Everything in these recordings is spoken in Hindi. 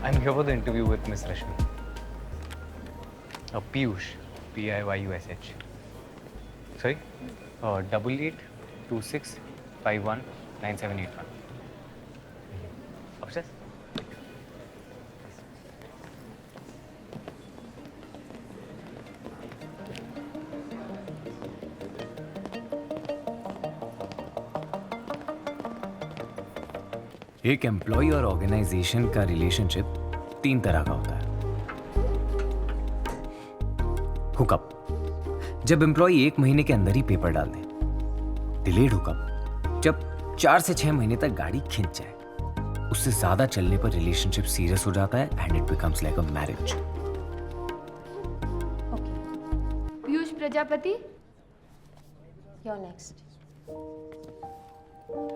I'm here for the interview with Miss Rashmi. Piyush, Piyush. Sorry? 8826519781. Upstairs? एक एम्प्लॉय और ऑर्गेनाइजेशन का रिलेशनशिप 3 तरह का होता है। हुकअप, जब एम्प्लॉय 1 महीने के अंदर ही पेपर डाल दे। डिलेड हुकअप, जब 4 से 6 महीने तक गाड़ी खिंच जाए। उससे ज्यादा चलने पर रिलेशनशिप सीरियस हो जाता है and it becomes like a marriage. Piyush Prajapati, You're next.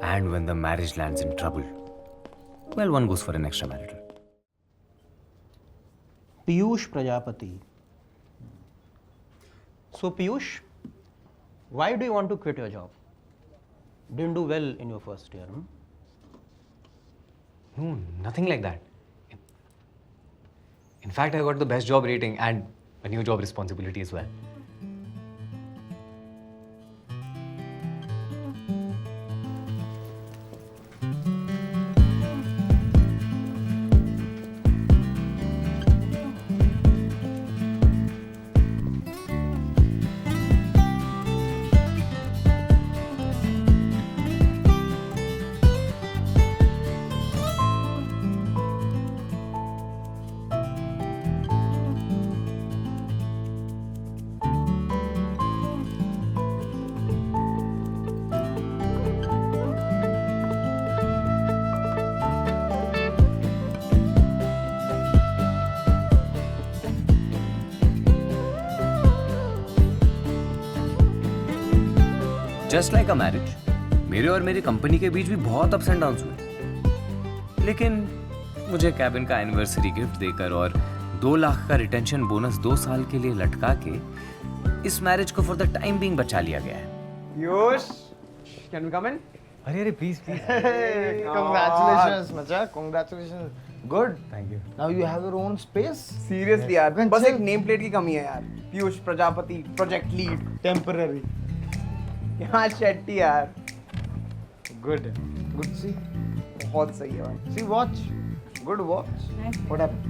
And when the marriage lands in trouble, well, one goes for an extramarital. Piyush Prajapati. So Piyush, why do you want to quit your job? Didn't do well in your first year, hmm? No, nothing like that. In fact, I got the best job rating and a new job responsibility as well. Just like a marriage, मेरे और मेरी कंपनी के बीच भी बहुत अप्स एंड डाउन्स हुए, लेकिन मुझे कैबिन का एनिवर्सरी गिफ्ट देकर और 2 लाख का रिटेंशन बोनस 2 साल के लिए लटका के इस मैरिज को फॉर द टाइम बीइंग बचा लिया गया है। Piyush, can we come in? अरे please please. Hey, congratulations, Macha. Congratulations. Good. Thank you. Now you have your own space. Seriously यार, बस एक नेम प्लेट की कमी है यार। Piyush Prajapati, project lead, temporary. यहाँ शेट्टी यार। Good. Good see. बहुत सही है भाई। See watch. Good watch. What happened?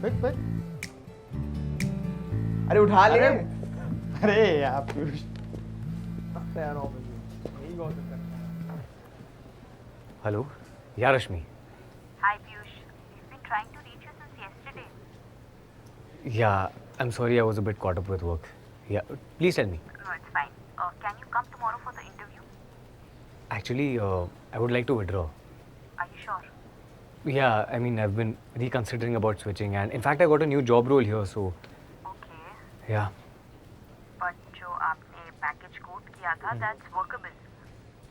Fit. अरे उठा ले। अरे यार Piyush. Hello? Yeah, Rashmi. Hi Piyush, we've been trying to reach you since yesterday. Yeah, I'm sorry I was a bit caught up with work. Yeah, please tell me. No, it's fine. Can you come tomorrow for the interview? Actually, I would like to withdraw. Are you sure? Yeah, I mean, I've been reconsidering about switching, and in fact, I got a new job role here, so Okay. yeah. But जो आपने package quote किया था, that's workable.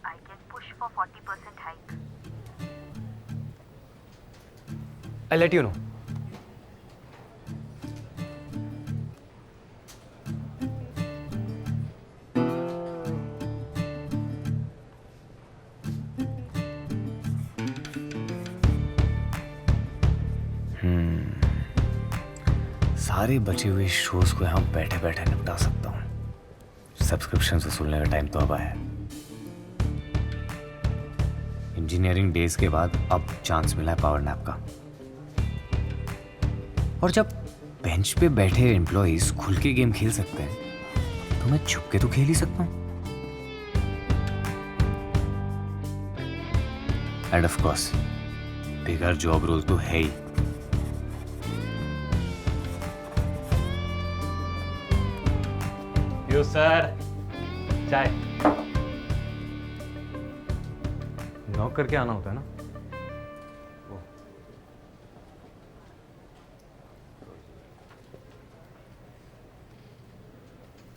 I can push for 40% hike. I'll let you know. सारे बचे हुए शोज को यहाँ बैठे बैठे निपटा सकता हूँ। सब्सक्रिप्शन वसूलने का टाइम तो अब आया है। इंजीनियरिंग डेज के बाद अब चांस मिला है पावर नैप का। और जब बेंच पे बैठे एम्प्लॉइज खुल के गेम खेल सकते हैं तो मैं छुप के तो खेल ही सकता हूँ। एंड ऑफ कोर्स बेकार जॉब रोल तो है ही। यो सर, चाय। नॉक करके आना होता है ना?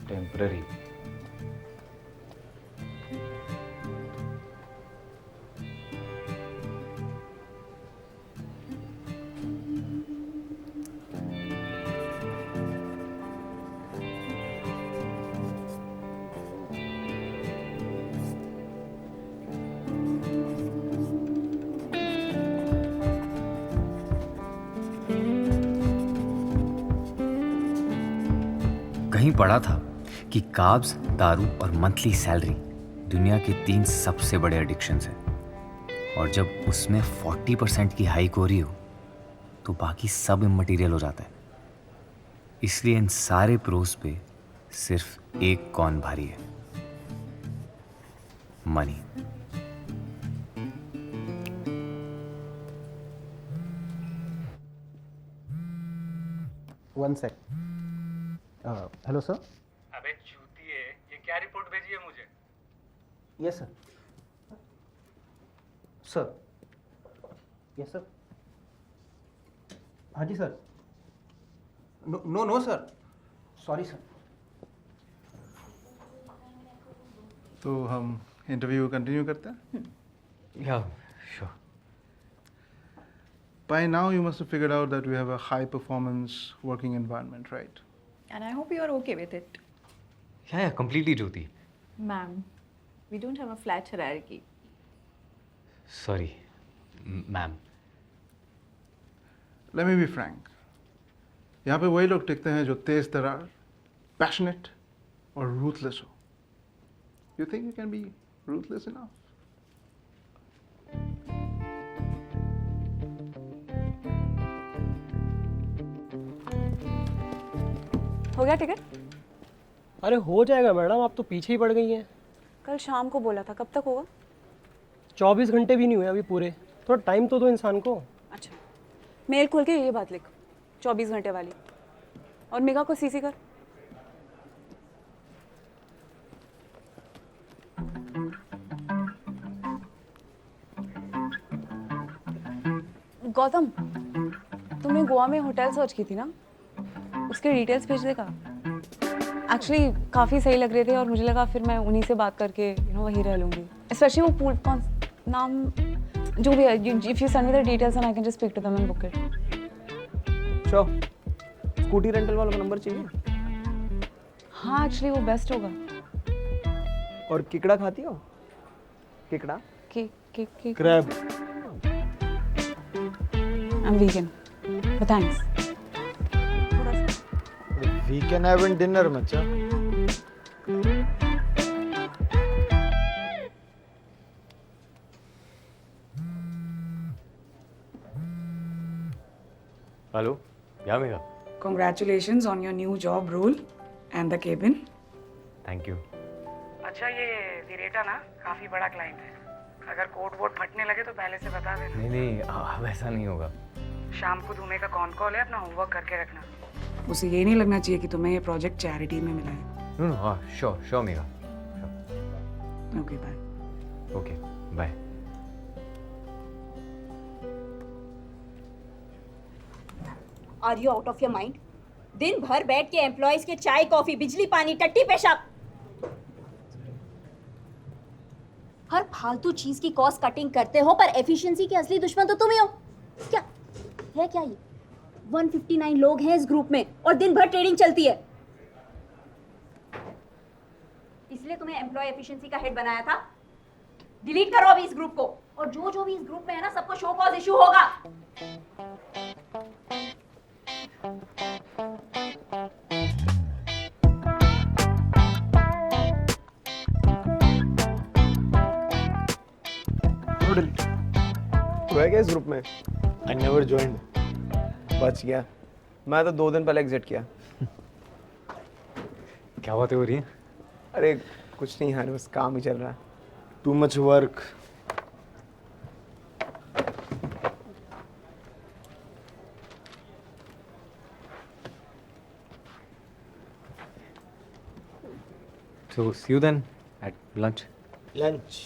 टेम्पररी। कहीं पढ़ा था कि कार्ब्स, दारू और मंथली सैलरी दुनिया के 3 सबसे बड़े एडिक्शंस हैं, और जब उसमें 40% की हाइक हो रही हो तो बाकी सब इममटीरियल हो जाता है। इसलिए इन सारे प्रोस पे सिर्फ एक कौन भारी है, मनी। One sec. Hello sir. अबे चूतिए, ये क्या रिपोर्ट भेजी है मुझे? Yes sir. Sir. Yes sir. हाँ जी sir. No no no sir, sorry sir. तो हम इंटरव्यू कंटिन्यू करते हैं? Yeah, sure. By now you must have figured out that we have a high performance working environment, right? And I hope you are okay with it. Yeah, completely, Jyoti. Ma'am, we don't have a flat hierarchy. Sorry, ma'am. Let me be frank. यहाँ पे वही लोग टिकते हैं जो तेज तरार, passionate और ruthless हो. You think you can be ruthless enough? हो गया टिकट? अरे हो जाएगा मैडम, आप तो पीछे ही पड़ गई हैं। कल शाम को बोला था, कब तक होगा? 24 घंटे भी नहीं हुए अभी पूरे, थोड़ा टाइम तो दो इंसान को। अच्छा, मेल खोल के ये बात लिख, 24 घंटे वाली। और मेघा को सीसी कर। गौतम, तुमने गोवा में होटल सर्च की थी ना, उसके डिटेल्स भेज देगा। एक्चुअली काफ़ी सही लग रहे थे और मुझे लगा फिर मैं उन्हीं से बात करके वहीं रह लूँगी। स्पेशली वो पूल कौन नाम जो भी है, if you send me the details and I can just speak to them and book it. Sure. Scooty rental वालों का नंबर चाहिए? हाँ, एक्चुअली वो बेस्ट होगा। और किकड़ा खाती हो? किकड़ा? के crab. I am vegan, but thanks. We can have a dinner, macha. Hello? Yeah, Megha. Congratulations on your new job role and the cabin. Thank you. अच्छा, ये विरेटा ना काफी बड़ा क्लाइंट है। अगर कोट वोट फटने लगे तो पहले से बता देना। नहीं, वैसा नहीं होगा। शाम को धूमे का कॉन कॉल है, अपना होमवर्क करके रखना। उसे ये नहीं लगना चाहिए कि तुम्हें ये प्रोजेक्ट चैरिटी में मिला है। No, sure, Megha. Okay, bye. Okay, bye. Are you out of your mind? दिन भर बैठ के एम्प्लॉयज के चाय कॉफी बिजली पानी टट्टी पेशाब, हर फालतू चीज की कॉस्ट कटिंग करते हो, पर एफिशिएंसी के असली दुश्मन तो तुम ही हो। क्या है क्या ये? 159 लोग हैं इस ग्रुप में और दिन भर ट्रेडिंग चलती है। इसलिए तुम्हें एम्प्लॉय एफिशिएंसी का हेड बनाया था। डिलीट करो अभी इस ग्रुप को, और जो भी इस ग्रुप में है ना, सबको शो कॉज इशू होगा। तू है क्या इस ग्रुप में? I never joined. बच गया, मैं तो 2 दिन पहले एग्जिट किया। क्या बातें हो रही हैं? अरे कुछ नहीं यार, बस काम ही चल रहा है। Too much work. So, see you then at lunch. Lunch.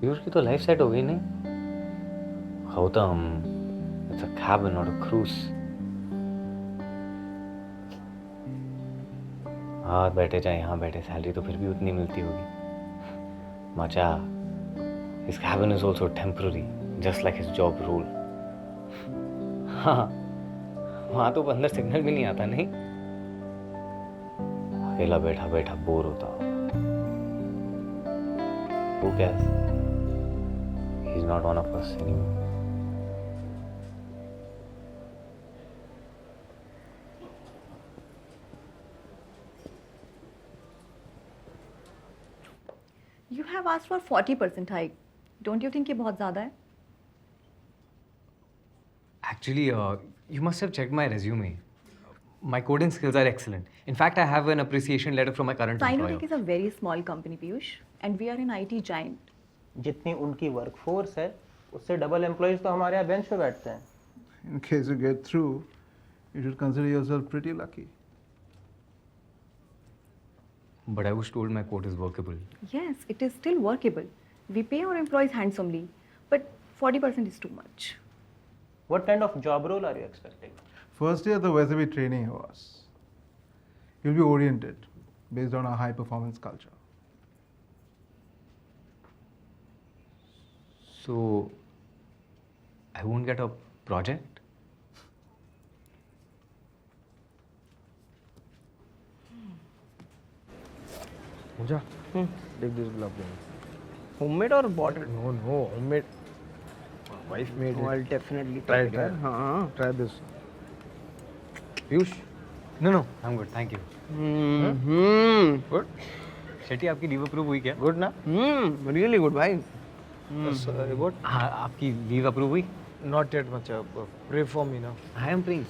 Piyush की तो लाइफ सेट हो गई नहीं? Gautam, it's a cabin not a cruise. हाँ बैठे चाहे यहाँ बैठे, सैलरी तो फिर भी उतनी मिलती होगी। मचा, his cabin is also temporary, just like his job role. हाँ, वहाँ तो अंदर सिग्नल भी नहीं आता नहीं? अकेला बैठा बैठा बोर होता होगा। Who cares? He's not one of us anymore. You have asked for 40% hike. Don't you think ये बहुत ज़्यादा है? Actually, you must have checked my resume. My coding skills are excellent. In fact, I have an appreciation letter from my current employer. Sinotech is a very small company, Piyush, and we are an IT giant. जितनी उनकी वर्कफोर्स है उससे डबल एम्प्लॉयज तो हमारे यहाँ बेंच पे बैठते हैं. In case you get through, you should consider yourself pretty lucky. But I was told my code is workable. Yes, it is still workable. We pay our employees handsomely, but 40% is too much. What kind of job role are you expecting? First year तो वैसे भी training है बस. You'll be oriented based on our high performance culture. So, I won't get a project? Pooja, take this gulab jamun. Homemade or bought it? No, homemade. My wife made Oh, it. I'll definitely Try, take it. try. यार. हाँ. Try this. Piyush, No, I'm good. Thank you. good? Shetty, आपकी लीव अप्रूव हुई क्या? Good ना? Really good भाई. Yes, good. हाँ, आपकी लीव अप्रूव हुई? Not yet, Macha. Pray for me now. I am praying.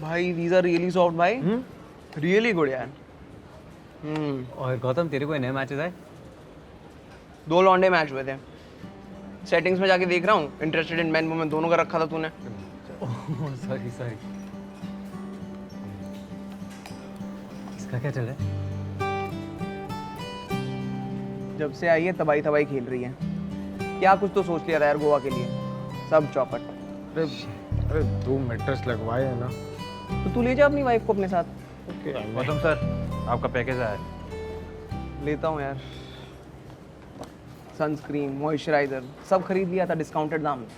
भाई these are really soft भाई. Really good यार. और गौतम, तेरे को नए मैचेस आए? 2 लॉन्डे मैच हुए थे. सेटिंग्स में जाके देख रहा हूँ. इंटरेस्टेड इन मैन वुमेन दोनों का रखा था तूने. सॉरी. इसका क्या चल रहा है? जब से आई है तबाही खेल रही है. क्या कुछ तो सोच लिया था यार गोवा के लिए. सब चौपट. अरे 2 मैट्रेस लगवाए हैं ना. तो तू ले जा अपनी वाइफ को अपने साथ. गौतम सर, आपका पैकेज आया. लेता हूँ यार. सनस्क्रीन, मॉइस्चराइजर सब खरीद लिया था डिस्काउंटेड दाम में.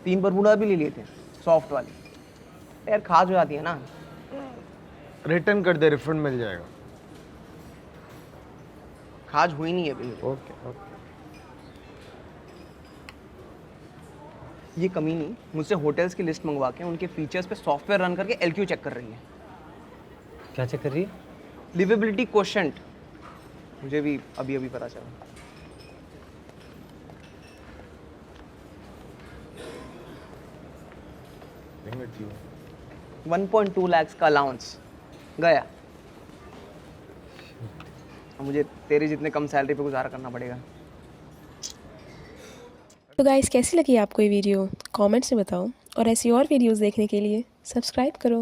3 बरमूडा भी ले लिए थे सॉफ्ट वाली. यार खाज हो जाती है ना. रिटर्न कर दे, रिफंड मिल जाएगा. खाज हुई नहीं है भाई. ओके. ये कमीनी मुझसे होटल्स की लिस्ट मंगवा के उनके फीचर्स पे सॉफ्टवेयर रन करके LQ चेक कर रही है. क्या चेक कर रही है? Liveability quotient. मुझे भी अभी पता चला. Bring it to you. 1.2 lakhs का अलाउंस गया. अब मुझे तेरे जितने कम सैलरी पे गुजारा करना पड़ेगा. तो गाइस, कैसी लगी आपको ये वीडियो? कमेंट्स में बताओ और ऐसी और वीडियोस देखने के लिए सब्सक्राइब करो.